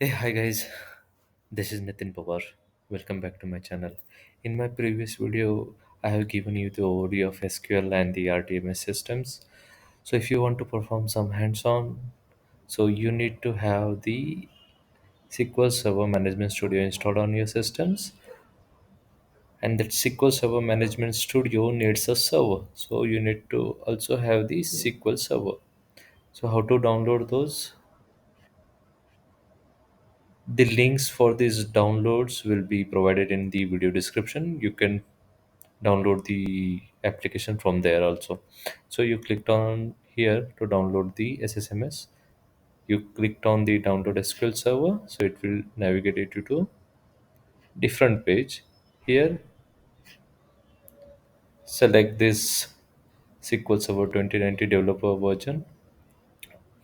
Hey, hi guys, this is Nitin Pawar. Welcome back to my channel. In my previous video, I have given you the overview of SQL and the RTMS systems. So, if you want to perform some hands-on, so you need to have the SQL Server Management Studio installed on your systems, and that SQL Server Management Studio needs a server. So, you need to also have the SQL Server. So, how to download those? The links for these downloads will be provided in the video description. You can download the application from there also. So you clicked on here to download the SSMS. You clicked on the download SQL server, so it will navigate you to different page. Here, select this SQL Server 2090 developer version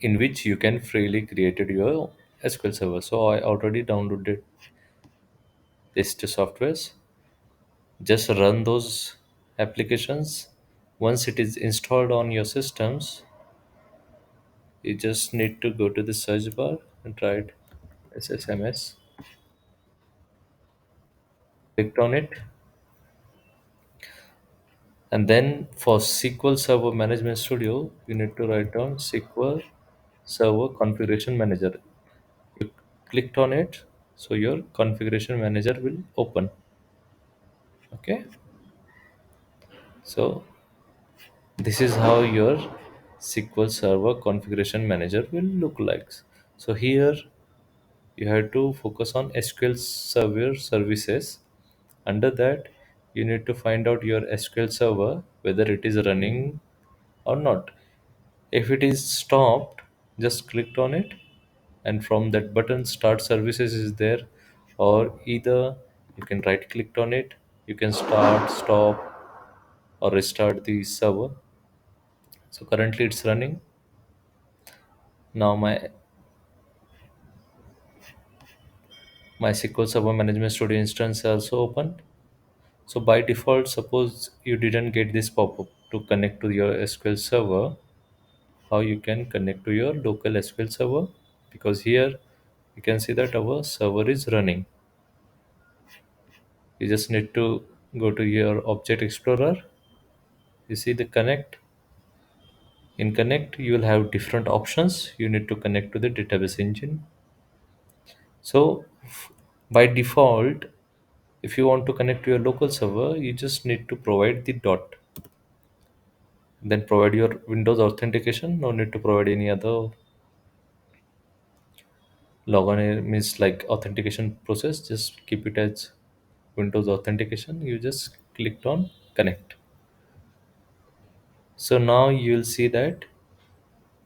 in which you can freely created your SQL server. So I already downloaded this two softwares. Just run those applications. Once it is installed on your systems, you just need to go to the search bar and write SSMS. Click on it, and then for SQL Server Management Studio, you need to write down SQL Server Configuration Manager. You clicked on it, so your configuration manager will open. Okay, so this is how your SQL Server Configuration Manager will look like. So here you have to focus on SQL Server services. Under that, you need to find out your SQL server whether it is running or not. If it is stopped, just click on it, and from that button, Start Services is there, or either you can right click on it, you can start, stop, or restart the server. So currently it's running. Now my SQL Server Management Studio instance is also open. So by default, suppose you didn't get this pop-up to connect to your SQL server, how you can connect to your local SQL server? Because here you can see that our server is running. You just need to go to your Object Explorer. You see the connect. In connect, you will have different options. You need to connect to the database engine. So by default, if you want to connect to your local server, you just need to provide the dot. Then provide your Windows authentication. No need to provide any other logon means like authentication process. Just keep it as Windows authentication. You just clicked on connect. So now you'll see that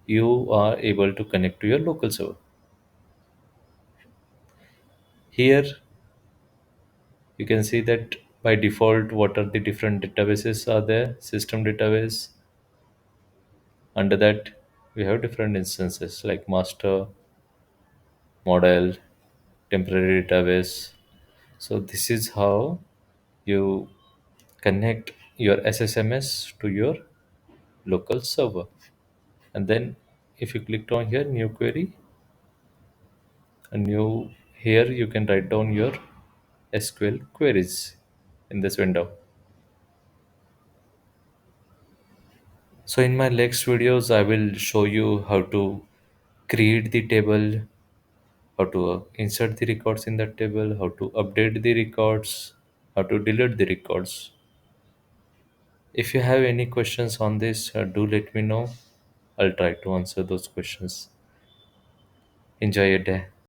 you are able to connect to your local server. Here you can see that by default what are the different databases are there. System database. Under that we have different instances like master, model, temporary database. So this is how you connect your SSMS to your local server. And then if you clicked on here new query, and you here you can write down your SQL queries in this window. So in my next videos I will show you how to create the table, how to insert the records in that table, how to update the records, how to delete the records. If you have any questions on this, do let me know. I'll try to answer those questions. Enjoy your day.